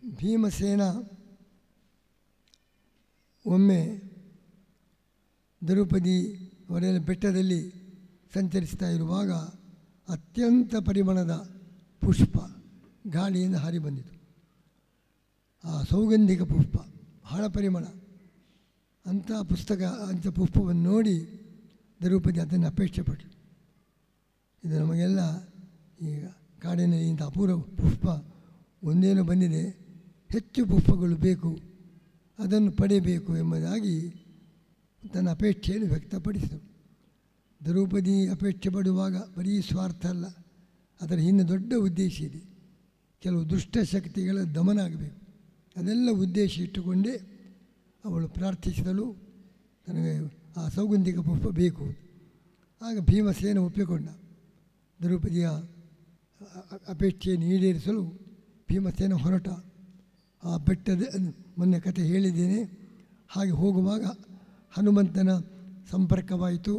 ಭೀಮಸೇನ ಒಮ್ಮೆ ದ್ರೌಪದಿ ಅವರೆಲ್ಲ ಬೆಟ್ಟದಲ್ಲಿ ಸಂಚರಿಸ್ತಾ ಇರುವಾಗ ಅತ್ಯಂತ ಪರಿಮಳದ ಪುಷ್ಪ ಗಾಳಿಯಿಂದ ಹಾರಿ ಬಂದಿತು. ಆ ಸೌಗಂಧಿಕ ಪುಷ್ಪ ಬಹಳ ಪರಿಮಳ. ಅಂಥ ಪುಷ್ಪವನ್ನು ನೋಡಿ ದ್ರೌಪದಿ ಅದನ್ನು ಅಪೇಕ್ಷೆ ಪಟ್ಟಳು. ಇದು ನಮಗೆಲ್ಲ ಈಗ ಕಾಡಿನಲ್ಲಿ ಇಂಥ ಅಪೂರ್ವ ಪುಷ್ಪ ಒಂದೇನೋ ಬಂದಿದೆ, ಹೆಚ್ಚು ಪುಷ್ಪಗಳು ಬೇಕು, ಅದನ್ನು ಪಡೆಯಬೇಕು ಎಂಬುದಾಗಿ ತನ್ನ ಅಪೇಕ್ಷೆಯನ್ನು ವ್ಯಕ್ತಪಡಿಸಿದಳು. ದ್ರೌಪದಿ ಅಪೇಕ್ಷೆ ಪಡುವಾಗ ಬರೀ ಸ್ವಾರ್ಥ ಅಲ್ಲ, ಅದರ ಹಿಂದೆ ದೊಡ್ಡ ಉದ್ದೇಶ ಇದೆ. ಕೆಲವು ದುಷ್ಟಶಕ್ತಿಗಳ ದಮನ ಆಗಬೇಕು. ಅದೆಲ್ಲ ಉದ್ದೇಶ ಇಟ್ಟುಕೊಂಡೇ ಅವಳು ಪ್ರಾರ್ಥಿಸಿದಳು, ನನಗೆ ಆ ಸೌಗಂಧಿಕ ಪುಷ್ಪ ಬೇಕು. ಆಗ ಭೀಮಸೇನ ಒಪ್ಪಿಕೊಂಡ. ದ್ರೌಪದಿಯ ಅಪೇಕ್ಷೆಯನ್ನು ಈಡೇರಿಸಲು ಭೀಮಸೇನ ಹೊರಟ. ಆ ಬೆಟ್ಟದ ಮೊನ್ನೆ ಕತೆ ಹೇಳಿದ್ದೇನೆ. ಹಾಗೆ ಹೋಗುವಾಗ ಹನುಮಂತನ ಸಂಪರ್ಕವಾಯಿತು.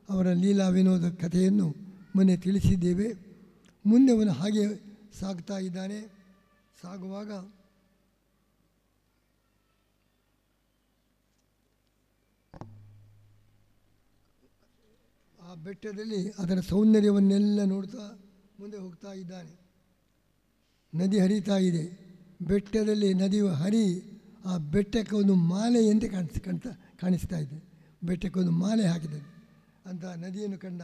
ಅವರ ಲೀಲಾ ವಿನೋದ ಕಥೆಯನ್ನು ಮೊನ್ನೆ ತಿಳಿಸಿದ್ದೇವೆ. ಮುಂದೆ ಅವನು ಹಾಗೆ ಸಾಗ್ತಾ ಇದ್ದಾನೆ. ಸಾಗುವಾಗ ಆ ಬೆಟ್ಟದಲ್ಲಿ ಅದರ ಸೌಂದರ್ಯವನ್ನೆಲ್ಲ ನೋಡ್ತಾ ಮುಂದೆ ಹೋಗ್ತಾ ಇದ್ದಾನೆ. ನದಿ ಹರಿತಾ ಇದೆ. ಬೆಟ್ಟದಲ್ಲಿ ನದಿಯು ಹರಿ ಆ ಬೆಟ್ಟಕ್ಕೆ ಒಂದು ಮಾಲೆಯಂತೆ ಕಾಣಿಸ್ತಾ ಇದೆ. ಬೆಟ್ಟಕ್ಕೆ ಒಂದು ಮಾಲೆ ಹಾಕಿದೆ ಅಂತ ನದಿಯನ್ನು ಕಂಡ.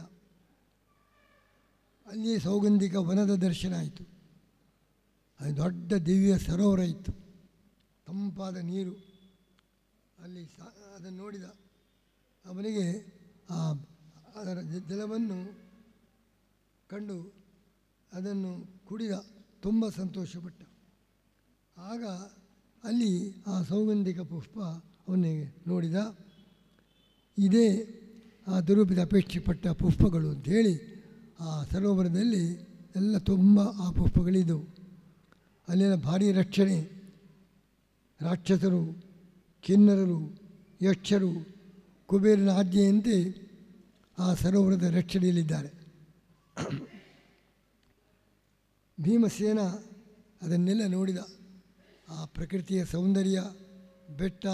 ಅಲ್ಲಿ ಸೌಗಂಧಿಕ ವನದ ದರ್ಶನ ಆಯಿತು. ಅದು ದೊಡ್ಡ ದಿವ್ಯ ಸರೋವರ ಇತ್ತು, ತಂಪಾದ ನೀರು. ಅಲ್ಲಿ ಅದನ್ನು ನೋಡಿದ ಅವನಿಗೆ ಅದರ ಜಲವನ್ನು ಕಂಡು ಅದನ್ನು ಕುಡಿದ, ತುಂಬ ಸಂತೋಷಪಟ್ಟ. ಆಗ ಅಲ್ಲಿ ಆ ಸೌಗಂಧಿಕ ಪುಷ್ಪ ಅವನಿಗೆ ನೋಡಿದ. ಇದೇ ಆ ದ್ರೌಪದಿ ಅಪೇಕ್ಷೆ ಪಟ್ಟ ಪುಷ್ಪಗಳು ಅಂಥೇಳಿ ಆ ಸರೋವರದಲ್ಲಿ ಎಲ್ಲ ತುಂಬ ಆ ಪುಷ್ಪಗಳಿದ್ದವು. ಅಲ್ಲೆಲ್ಲ ಭಾರೀ ರಕ್ಷಣೆ. ರಾಕ್ಷಸರು, ಕಿನ್ನರರು, ಯಕ್ಷರು ಕುಬೇರನ ಆಜ್ಞೆಯಂತೆ ಆ ಸರೋವರದ ರಕ್ಷಣೆಯಲ್ಲಿದ್ದಾರೆ. ಭೀಮಸೇನ ಅದನ್ನೆಲ್ಲ ನೋಡಿದ. ಆ ಪ್ರಕೃತಿಯ ಸೌಂದರ್ಯ, ಬೆಟ್ಟ,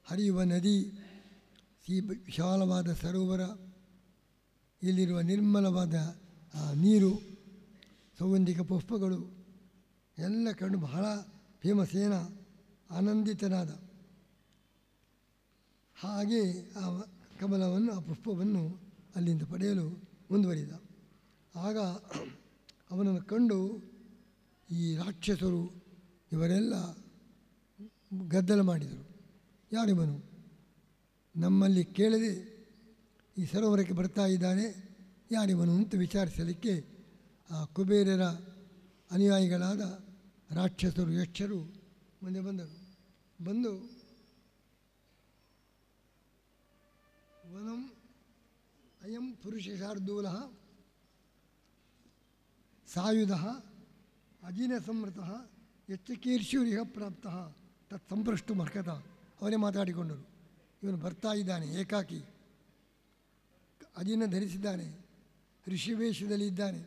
ಹರಿಯುವ ನದಿ, ವಿಶಾಲವಾದ ಸರೋವರ, ಇಲ್ಲಿರುವ ನಿರ್ಮಲವಾದ ನೀರು, ಸೌಗಂಧಿಕ ಪುಷ್ಪಗಳು ಎಲ್ಲ ಕಂಡು ಬಹಳ ಭೀಮಸೇನ ಆನಂದಿತನಾದ. ಹಾಗೆ ಆ ಕಮಲವನ್ನು, ಆ ಪುಷ್ಪವನ್ನು ಅಲ್ಲಿಂದ ಪಡೆಯಲು ಮುಂದುವರಿದ. ಆಗ ಅವನನ್ನು ಕಂಡು ಈ ರಾಕ್ಷಸರು ಇವರೆಲ್ಲ ಗದ್ದಲ ಮಾಡಿದರು. ಯಾರಿವನು? ನಮ್ಮಲ್ಲಿ ಕೇಳದೆ ಈ ಸರೋವರಕ್ಕೆ ಬರ್ತಾ ಇದ್ದಾನೆ, ಯಾರಿವನು ಅಂತ ವಿಚಾರಿಸಲಿಕ್ಕೆ ಆ ಕುಬೇರರ ಅನುಯಾಯಿಗಳಾದ ರಾಕ್ಷಸರು, ಯಕ್ಷರು ಮುಂದೆ ಬಂದು ವನಂ ಅಯಂ ಪುರುಷ ಶಾರ್ದೂಲ ಸಾಯುಧ ಅಜಿನ ಸಂವೃತ ಯಚ್ಚಕೀರ್ಷುರಿಹ ಪ್ರಾಪ್ತ ತತ್ ಸಂಪೃಷ್ಟು ಮರ್ಕತ. ಅವರೇ ಮಾತಾಡಿಕೊಂಡರು. ಇವನು ಬರ್ತಾ ಇದ್ದಾನೆ ಏಕಾಕಿ, ಅಜಿನ ಧರಿಸಿದ್ದಾನೆ, ಋಷಿವೇಷದಲ್ಲಿದ್ದಾನೆ,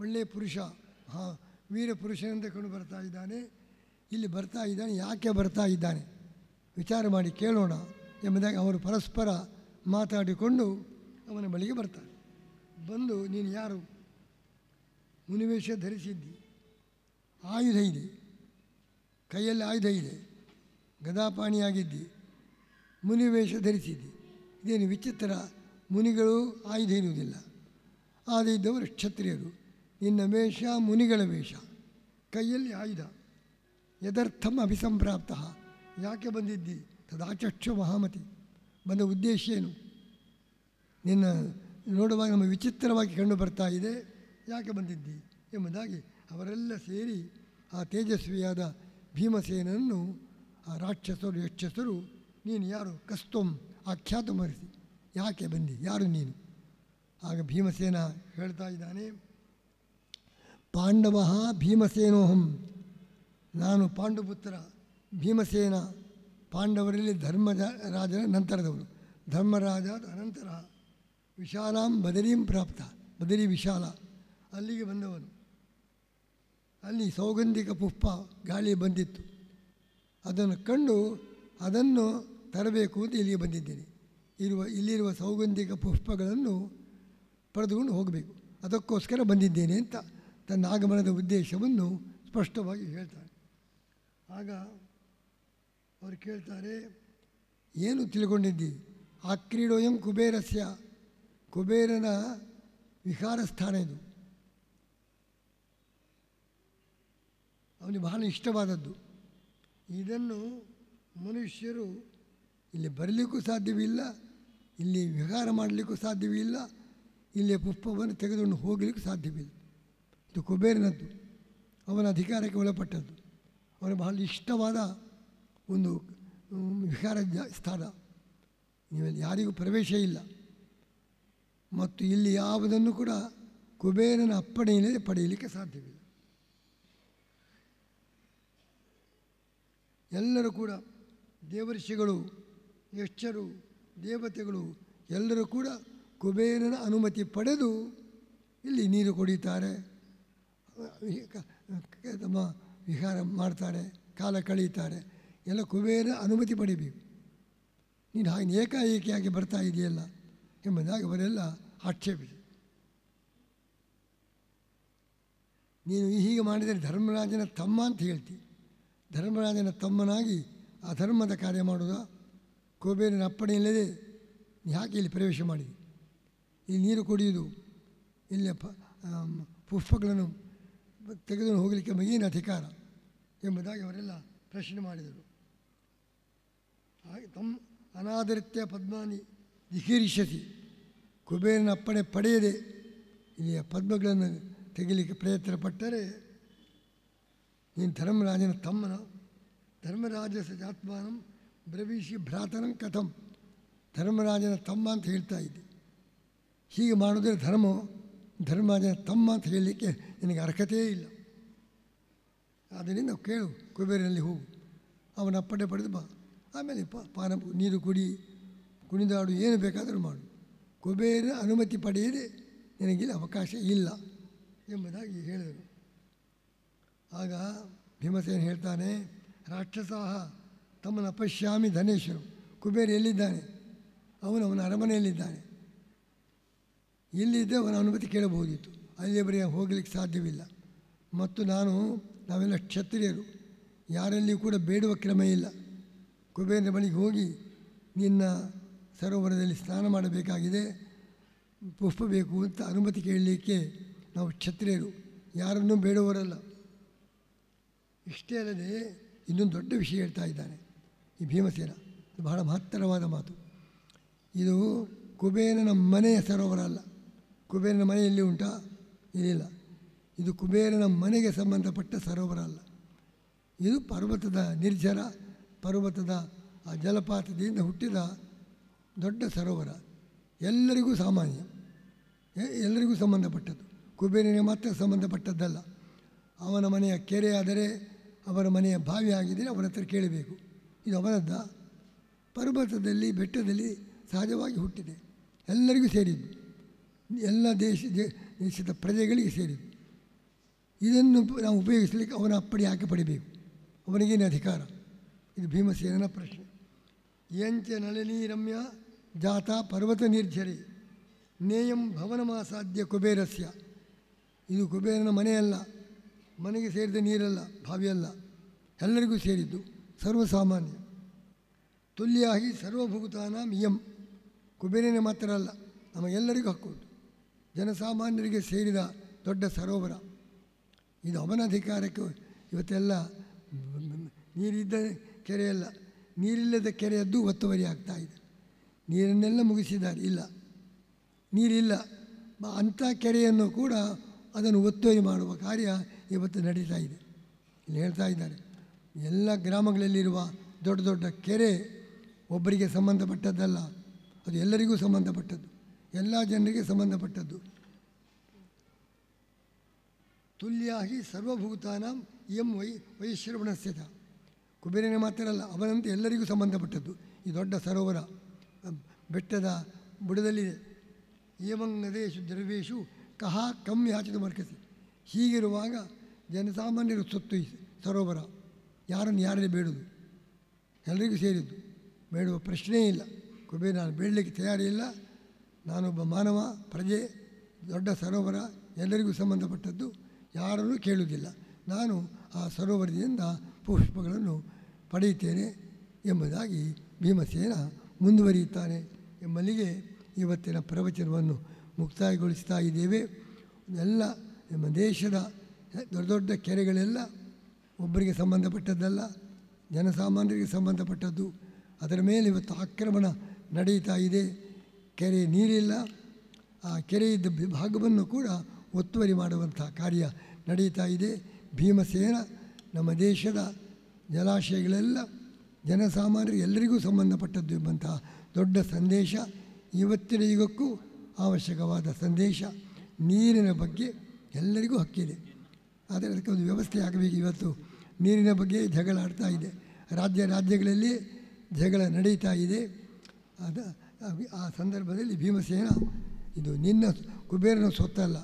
ಒಳ್ಳೆಯ ಪುರುಷ, ವೀರ ಪುರುಷನಂತೆ ಕಂಡು ಬರ್ತಾ ಇದ್ದಾನೆ. ಇಲ್ಲಿ ಬರ್ತಾ ಇದ್ದಾನೆ, ಯಾಕೆ ಬರ್ತಾ ಇದ್ದಾನೆ ವಿಚಾರ ಮಾಡಿ ಕೇಳೋಣ ಎಂಬುದಾಗಿ ಅವರು ಪರಸ್ಪರ ಮಾತಾಡಿಕೊಂಡು ಅವನ ಬಳಿಗೆ ಬರ್ತಾರೆ. ಬಂದು, ನೀನು ಯಾರು? ಮುನಿವೇಷ ಧರಿಸಿದ್ದಿ, ಆಯುಧ ಇದೆ, ಕೈಯಲ್ಲಿ ಆಯುಧ ಇದೆ, ಗದಾಪಾಣಿಯಾಗಿದ್ದಿ, ಮುನಿವೇಷ ಧರಿಸಿದ್ದಿ. ಇದೇನು ವಿಚಿತ್ರ, ಮುನಿಗಳು ಆಯುಧ ಇರುವುದಿಲ್ಲ, ಆದ ಇದ್ದವರು ಕ್ಷತ್ರಿಯರು. ನಿನ್ನ ವೇಷ ಮುನಿಗಳ ವೇಷ, ಕೈಯಲ್ಲಿ ಆಯುಧ. ಯದರ್ಥಂ ಅಭಿಸಂಪ್ರಾಪ್ತ, ಯಾಕೆ ಬಂದಿದ್ದಿ? ತದಾಚಕ್ಷು ಮಹಾಮತಿ, ಬಂದ ಉದ್ದೇಶ ಏನು? ನಿನ್ನ ನೋಡುವಾಗ ನಮ್ಮ ವಿಚಿತ್ರವಾಗಿ ಕಂಡು ಬರ್ತಾ ಇದೆ, ಯಾಕೆ ಬಂದಿದ್ದಿ ಎಂಬುದಾಗಿ ಅವರೆಲ್ಲ ಸೇರಿ ಆ ತೇಜಸ್ವಿಯಾದ ಭೀಮಸೇನನ್ನು ಆ ರಾಕ್ಷಸರು, ಯಕ್ಷಸರು, ನೀನು ಯಾರು? ಕಸ್ತೋಂ ಆಖ್ಯಾತ ಮರೆಸಿ, ಯಾಕೆ ಬಂದಿ, ಯಾರು ನೀನು? ಆಗ ಭೀಮಸೇನ ಹೇಳ್ತಾ ಇದ್ದಾನೆ, ಪಾಂಡವ ಭೀಮಸೇನೋಹಂ, ನಾನು ಪಾಂಡುಪುತ್ರ ಭೀಮಸೇನ, ಪಾಂಡವರಲ್ಲಿ ಧರ್ಮರಾಜನ ನಂತರದವರು, ಧರ್ಮರಾಜದ ಅನಂತರ ವಿಶಾಲಾಂ ಬದರೀಂ ಪ್ರಾಪ್ತ, ಬದರಿ ವಿಶಾಲ, ಅಲ್ಲಿಗೆ ಬಂದವನು. ಅಲ್ಲಿ ಸೌಗಂಧಿಕ ಪುಷ್ಪ ಗಾಳಿ ಬಂದಿತ್ತು. ಅದನ್ನು ಕಂಡು ಅದನ್ನು ತರಬೇಕು ಅಂತ ಇಲ್ಲಿಗೆ ಬಂದಿದ್ದೇನೆ. ಇಲ್ಲಿರುವ ಸೌಗಂಧಿಕ ಪುಷ್ಪಗಳನ್ನು ಪಡೆದುಕೊಂಡು ಹೋಗಬೇಕು, ಅದಕ್ಕೋಸ್ಕರ ಬಂದಿದ್ದೇನೆ ಅಂತ ತನ್ನ ಆಗಮನದ ಉದ್ದೇಶವನ್ನು ಸ್ಪಷ್ಟವಾಗಿ ಹೇಳ್ತಾನೆ. ಆಗ ಅವರು ಕೇಳ್ತಾರೆ, ಏನು ತಿಳ್ಕೊಂಡಿದ್ದಿ? ಆಕ್ರೀಡೋಯಂ ಕುಬೇರಸ್ಯ, ಕುಬೇರನ ವಿಹಾರ ಸ್ಥಾನ ಇದು, ಅವನಿಗೆ ಬಹಳ ಇಷ್ಟವಾದದ್ದು. ಇದನ್ನು ಮನುಷ್ಯರು ಇಲ್ಲಿ ಬರಲಿಕ್ಕೂ ಸಾಧ್ಯವಿಲ್ಲ, ಇಲ್ಲಿ ವಿಹಾರ ಮಾಡಲಿಕ್ಕೂ ಸಾಧ್ಯವಿಲ್ಲ, ಇಲ್ಲಿಯ ಪುಷ್ಪವನ್ನು ತೆಗೆದುಕೊಂಡು ಹೋಗಲಿಕ್ಕೂ ಸಾಧ್ಯವಿಲ್ಲ. ಇದು ಕುಬೇರನದ್ದು, ಅವನ ಅಧಿಕಾರಕ್ಕೆ ಒಳಪಟ್ಟದ್ದು, ಅವನ ಬಹಳ ಇಷ್ಟವಾದ ಒಂದು ವಿಹಾರ ಸ್ಥಾನ. ನೀವಲ್ಲಿ ಯಾರಿಗೂ ಪ್ರವೇಶ ಇಲ್ಲ ಮತ್ತು ಇಲ್ಲಿ ಯಾವುದನ್ನು ಕೂಡ ಕುಬೇರನ ಅಪ್ಪಣೆಯಿಲ್ಲದೆ ಪಡೆಯಲಿಕ್ಕೆ ಸಾಧ್ಯವಿಲ್ಲ. ಎಲ್ಲರೂ ಕೂಡ ದೇವರ್ಷಿಗಳು, ಯಕ್ಷರು, ದೇವತೆಗಳು ಎಲ್ಲರೂ ಕೂಡ ಕುಬೇರನ ಅನುಮತಿ ಪಡೆದು ಇಲ್ಲಿ ನೀರು ಕುಡಿತಾರೆ, ತಮ್ಮ ವಿಹಾರ ಮಾಡ್ತಾರೆ, ಕಾಲ ಕಳೀತಾರೆ. ಎಲ್ಲ ಕುಬೇರನ ಅನುಮತಿ ಪಡಿಬೇಕು. ನೀನು ಹಾಗೆ ಏಕಾಏಕಿಯಾಗಿ ಬರ್ತಾ ಇದೆಯಲ್ಲ ಎಂಬುದಾಗಿ ಅವರೆಲ್ಲ ಆಕ್ಷೇಪಿಸಿ, ನೀನು ಹೀಗೆ ಮಾಡಿದರೆ ಧರ್ಮರಾಜನ ತಮ್ಮ ಅಂತ ಹೇಳ್ತೀವಿ. ಧರ್ಮರಾಜನ ತಮ್ಮನಾಗಿ ಅಧರ್ಮದ ಕಾರ್ಯ ಮಾಡೋದು, ಕುಬೇರನ ಅಪ್ಪಣೆ ಇಲ್ಲದೆ ಯಾಕೆ ಇಲ್ಲಿ ಪ್ರವೇಶ ಮಾಡಿದೆ? ಇಲ್ಲಿ ನೀರು ಕುಡಿಯುವುದು, ಇಲ್ಲಿ ಪುಷ್ಪಗಳನ್ನು ತೆಗೆದುಕೊಂಡು ಹೋಗಲಿಕ್ಕೆ ಏನು ಅಧಿಕಾರ ಎಂಬುದಾಗಿ ಅವರೆಲ್ಲ ಪ್ರಶ್ನೆ ಮಾಡಿದರು. ಹಾಗೆ ತಮ್ಮ ಅನಾದರಿತ್ಯ ಪದ್ಮಾನಿ ಜಿಹೀರಿಷತಿ, ಕುಬೇರನ ಅಪ್ಪಣೆ ಪಡೆಯದೆ ಇಲ್ಲಿಯ ಪದ್ಮಗಳನ್ನು ತೆಗಿಲಿಕ್ಕೆ ಪ್ರಯತ್ನ ಪಟ್ಟರೆ ನೀನು ಧರ್ಮರಾಜನ ತಮ್ಮನ, ಧರ್ಮರಾಜಸ ಜಾತ್ಮಾನಂ ಬ್ರವೀಷಿ ಭ್ರಾತನಂ ಕಥಂ, ಧರ್ಮರಾಜನ ತಮ್ಮ ಅಂತ ಹೇಳ್ತಾ ಇದ್ದೆ. ಹೀಗೆ ಮಾಡಿದ್ರೆ ಧರ್ಮರಾಜನ ತಮ್ಮ ಅಂತ ಹೇಳಲಿಕ್ಕೆ ನಿನಗೆ ಅರ್ಹತೆಯೇ ಇಲ್ಲ. ಆದ್ದರಿಂದ ಕೇಳು, ಕುಬೇರನಲ್ಲಿ ಹೋಗು, ಅವನ ಅಪ್ಪಣೆ ಪಡೆದು ಬಾ, ಆಮೇಲೆ ಪಾನ ನೀರು ಕುಣಿದಾಡು, ಏನು ಬೇಕಾದರೂ ಮಾಡು. ಕುಬೇರನ ಅನುಮತಿ ಪಡೆಯದೆ ನಿನಗಿಲ್ಲಿ ಅವಕಾಶ ಇಲ್ಲ ಎಂಬುದಾಗಿ ಹೇಳಿದರು. ಆಗ ಭೀಮಸೇನ ಹೇಳ್ತಾನೆ, ರಾಕ್ಷಸಾಹ ತಮ್ಮನ್ನು ಅಪಶ್ಯಾಮಿ ಧನೇಶ್ವರು, ಕುಬೇರ ಎಲ್ಲಿದ್ದಾನೆ? ಅವನ ಅರಮನೆಯಲ್ಲಿದ್ದಾನೆ. ಇಲ್ಲಿದ್ದರೆ ಅವನ ಅನುಮತಿ ಕೇಳಬಹುದಿತ್ತು, ಅಲ್ಲಿಯವರೆಗೆ ಹೋಗಲಿಕ್ಕೆ ಸಾಧ್ಯವಿಲ್ಲ. ಮತ್ತು ನಾವೆಲ್ಲ ಕ್ಷತ್ರಿಯರು, ಯಾರಲ್ಲಿಯೂ ಕೂಡ ಬೇಡುವ ಕ್ರಮ ಇಲ್ಲ. ಕುಬೇರನ ಬಳಿಗೆ ಹೋಗಿ ನಿನ್ನ ಸರೋವರದಲ್ಲಿ ಸ್ನಾನ ಮಾಡಬೇಕಾಗಿದೆ, ಪುಷ್ಪ ಬೇಕು ಅಂತ ಅನುಮತಿ ಕೇಳಲಿಕ್ಕೆ ನಾವು ಕ್ಷತ್ರಿಯರು, ಯಾರನ್ನೂ ಬೇಡುವವರಲ್ಲ. ಇಷ್ಟೇ ಅಲ್ಲದೆ ಇನ್ನೊಂದು ದೊಡ್ಡ ವಿಷಯ ಹೇಳ್ತಾ ಇದ್ದಾನೆ ಈ ಭೀಮಸೇನ, ಬಹಳ ಮಹತ್ತರವಾದ ಮಾತು. ಇದು ಕುಬೇರನ ಮನೆಯ ಸರೋವರ ಅಲ್ಲ. ಕುಬೇರನ ಮನೆಯಲ್ಲಿ ಉಂಟಾ? ಇದಿಲ್ಲ. ಇದು ಕುಬೇರನ ಮನೆಗೆ ಸಂಬಂಧಪಟ್ಟ ಸರೋವರ ಅಲ್ಲ. ಇದು ಪರ್ವತದ ನಿರ್ಜರ, ಪರ್ವತದ ಆ ಜಲಪಾತದಿಂದ ಹುಟ್ಟಿದ ದೊಡ್ಡ ಸರೋವರ, ಎಲ್ಲರಿಗೂ ಸಾಮಾನ್ಯ, ಎಲ್ಲರಿಗೂ ಸಂಬಂಧಪಟ್ಟದ್ದು. ಕುಬೇರನಿಗೆ ಮಾತ್ರ ಸಂಬಂಧಪಟ್ಟದ್ದಲ್ಲ. ಅವನ ಮನೆಯ ಕೆರೆ ಆದರೆ, ಅವರ ಮನೆಯ ಬಾವಿ ಆಗಿದ್ದರೆ ಅವನ ಹತ್ರ ಕೇಳಬೇಕು. ಇದು ಅವನದ್ದ? ಪರ್ವತದಲ್ಲಿ, ಬೆಟ್ಟದಲ್ಲಿ ಸಹಜವಾಗಿ ಹುಟ್ಟಿದೆ, ಎಲ್ಲರಿಗೂ ಸೇರಿದ್ದು, ಎಲ್ಲ ದೇಶದ ಪ್ರಜೆಗಳಿಗೆ ಸೇರಿದ್ದು. ಇದನ್ನು ನಾವು ಉಪಯೋಗಿಸಲಿಕ್ಕೆ ಅವನ ಅಪ್ಪಣೆ ಯಾಕೆ ಪಡಿಬೇಕು? ಅವನಿಗೇನು ಅಧಿಕಾರ? ಇದು ಭೀಮಸೇನನ ಪ್ರಶ್ನೆ. ಯಂಚ ನಳಿನಿ ರಮ್ಯ ಜಾತ ಪರ್ವತ ನಿರ್ಜರಿ ನೇಯಂ ಭವನಮಾಸಾಧ್ಯ ಕುಬೇರಸ್ಯ, ಇದು ಕುಬೇರನ ಮನೆಯಲ್ಲ, ಮನೆಗೆ ಸೇರಿದ ನೀರಲ್ಲ, ಬಾವಿಯಲ್ಲ, ಎಲ್ಲರಿಗೂ ಸೇರಿದ್ದು, ಸರ್ವಸಾಮಾನ್ಯ. ತುಲ್ಯಾಗಿ ಸರ್ವಭೂತಾನಾಂ ಇಯಂ, ಕುಬೇರನೇ ಮಾತ್ರ ಅಲ್ಲ, ನಮಗೆಲ್ಲರಿಗೂ ಹಕ್ಕುಂಟು, ಜನಸಾಮಾನ್ಯರಿಗೆ ಸೇರಿದ ದೊಡ್ಡ ಸರೋವರ. ಇದು ಅವನ ಅಧಿಕಾರಕ್ಕೆ ಇವತ್ತೆಲ್ಲ ನೀರಿದ್ದ ಕೆರೆಯಲ್ಲ, ನೀರಿಲ್ಲದ ಕೆರೆಯದ್ದು ಒತ್ತುವರಿ ಆಗ್ತಾಯಿದೆ. ನೀರನ್ನೆಲ್ಲ ಮುಗಿಸಿದ್ದಾರೆ, ಇಲ್ಲ ನೀರಿಲ್ಲ, ಅಂಥ ಕೆರೆಯನ್ನು ಕೂಡ ಅದನ್ನು ಒತ್ತುವರಿ ಮಾಡುವ ಕಾರ್ಯ ಇವತ್ತು ನಡೀತಾ ಇದೆ. ಇಲ್ಲಿ ಹೇಳ್ತಾ ಇದ್ದಾರೆ, ಎಲ್ಲ ಗ್ರಾಮಗಳಲ್ಲಿರುವ ದೊಡ್ಡ ದೊಡ್ಡ ಕೆರೆ ಒಬ್ಬರಿಗೆ ಸಂಬಂಧಪಟ್ಟದ್ದಲ್ಲ, ಅದು ಎಲ್ಲರಿಗೂ ಸಂಬಂಧಪಟ್ಟದ್ದು, ಎಲ್ಲ ಜನರಿಗೆ ಸಂಬಂಧಪಟ್ಟದ್ದು. ತುಲ್ಯಾಗಿ ಸರ್ವಭೂತಾನಾಂ ಇಯಂ ವೈಶ್ರವಣಸ್ಯತ, ಕುಬೇರನೇ ಮಾತ್ರ ಅಲ್ಲ, ಅವನಂತೆ ಎಲ್ಲರಿಗೂ ಸಂಬಂಧಪಟ್ಟದ್ದು ಈ ದೊಡ್ಡ ಸರೋವರ ಬೆಟ್ಟದ ಬುಡದಲ್ಲಿದೆ. ಏವಂಗದೇಶು ದ್ರವ್ಯೇಶು ಕಹ ಕಮ್ ಯಾಚಿತು ಮರ್ಕಸಿ, ಹೀಗಿರುವಾಗ ಜನಸಾಮಾನ್ಯರ ಸೊತ್ತು ಈ ಸರೋವರ. ಯಾರನ್ನು ಯಾರೇ ಬೇಡುವುದು, ಎಲ್ಲರಿಗೂ ಸೇರಿದ್ದು, ಬೇಡುವ ಪ್ರಶ್ನೆಯೇ ಇಲ್ಲ. ಕುಬೇರ ನಾನು ಬೇಡಲಿಕ್ಕೆ ತಯಾರಿಲ್ಲ, ನಾನೊಬ್ಬ ಮಾನವ ಪ್ರಜೆ, ದೊಡ್ಡ ಸರೋವರ ಎಲ್ಲರಿಗೂ ಸಂಬಂಧಪಟ್ಟದ್ದು, ಯಾರನ್ನೂ ಕೇಳುವುದಿಲ್ಲ. ನಾನು ಆ ಸರೋವರದಿಂದ ಪುಷ್ಪಗಳನ್ನು ಪಡೆಯುತ್ತೇನೆ ಎಂಬುದಾಗಿ ಭೀಮಸೇನ ಮುಂದುವರಿಯುತ್ತಾನೆ ಎಂಬಲ್ಲಿಗೆ ಇವತ್ತಿನ ಪ್ರವಚನವನ್ನು ಮುಕ್ತಾಯಗೊಳಿಸ್ತಾ ಇದ್ದೇವೆ. ಎಲ್ಲ ನಮ್ಮ ದೇಶದ ದೊಡ್ಡ ದೊಡ್ಡ ಕೆರೆಗಳೆಲ್ಲ ಒಬ್ಬರಿಗೆ ಸಂಬಂಧಪಟ್ಟದ್ದಲ್ಲ, ಜನಸಾಮಾನ್ಯರಿಗೆ ಸಂಬಂಧಪಟ್ಟದ್ದು. ಅದರ ಮೇಲೆ ಇವತ್ತು ಆಕ್ರಮಣ ನಡೀತಾ ಇದೆ. ಕೆರೆ ನೀರಿಲ್ಲ, ಆ ಕೆರೆಯಿದ್ದ ಭಾಗವನ್ನು ಕೂಡ ಒತ್ತುವರಿ ಮಾಡುವಂಥ ಕಾರ್ಯ ನಡೀತಾ ಇದೆ. ಭೀಮಸೇನ ನಮ್ಮ ದೇಶದ ಜಲಾಶಯಗಳೆಲ್ಲ ಜನಸಾಮಾನ್ಯರಿಗೆ ಎಲ್ಲರಿಗೂ ಸಂಬಂಧಪಟ್ಟದ್ದು ಎಂಬಂತಹ ದೊಡ್ಡ ಸಂದೇಶ ಇವತ್ತಿನ ಯುಗಕ್ಕೂ ಅವಶ್ಯಕವಾದ ಸಂದೇಶ. ನೀರಿನ ಬಗ್ಗೆ ಎಲ್ಲರಿಗೂ ಹಕ್ಕಿದೆ, ಆದರೆ ಅದಕ್ಕೆ ಒಂದು ವ್ಯವಸ್ಥೆ ಆಗಬೇಕು. ಇವತ್ತು ನೀರಿನ ಬಗ್ಗೆ ಜಗಳ ಆಡ್ತಾ ಇದೆ, ರಾಜ್ಯಗಳಲ್ಲಿ ಜಗಳ ನಡೀತಾ ಇದೆ. ಆ ಸಂದರ್ಭದಲ್ಲಿ ಭೀಮಸೇನ, ಇದು ನಿನ್ನ ಕುಬೇರನ ಸೊತ್ತಲ್ಲ,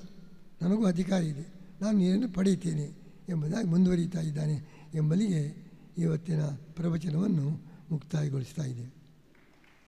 ನನಗೂ ಅಧಿಕಾರ ಇದೆ, ನಾನು ನೀರನ್ನು ಪಡೆಯುತ್ತೇನೆ ಎಂಬುದಾಗಿ ಮುಂದುವರಿಯುತ್ತಾ ಇದ್ದಾನೆ ಎಂಬಲ್ಲಿಗೆ ಇವತ್ತಿನ ಪ್ರವಚನವನ್ನು ಮುಕ್ತಾಯಗೊಳಿಸ್ತಾ ಇದೆ.